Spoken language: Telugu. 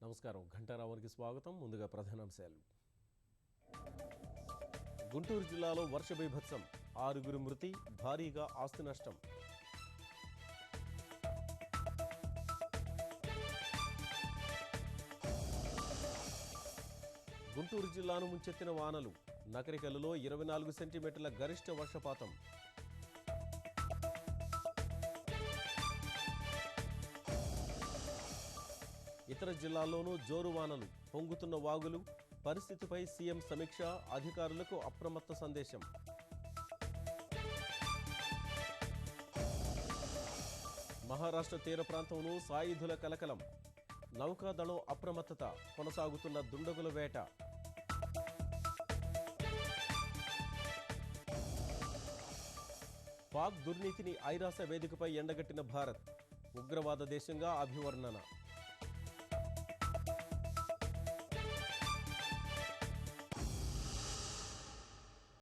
నమస్కారం. ఘంటారావానికి స్వాగతం. ముందుగా ప్రధానాంశాలు. గుంటూరు జిల్లాలో వర్ష బీభత్సం, 6 మృతి, భారీగా ఆస్తి నష్టం. గుంటూరు జిల్లాను ముంచెత్తిన వానలు, నకరికల్లులో 24 సెంటీమీటర్ల గరిష్ట వర్షపాతం. ఇతర జిల్లాల్లోనూ జోరు వానలు, పొంగుతున్న వాగులు. పరిస్థితిపై సీఎం సమీక్ష, అధికారులకు అప్రమత్త సందేశం. మహారాష్ట్ర తీర ప్రాంతంలో సాయుధుల కలకలం, నౌకాదళం అప్రమత్తత, కొనసాగుతున్న దుండగుల వేట. పాక్ దుర్నీతిని ఐరాస వేదికపై ఎండగట్టిన భారత్, ఉగ్రవాద దేశంగా అభివర్ణన.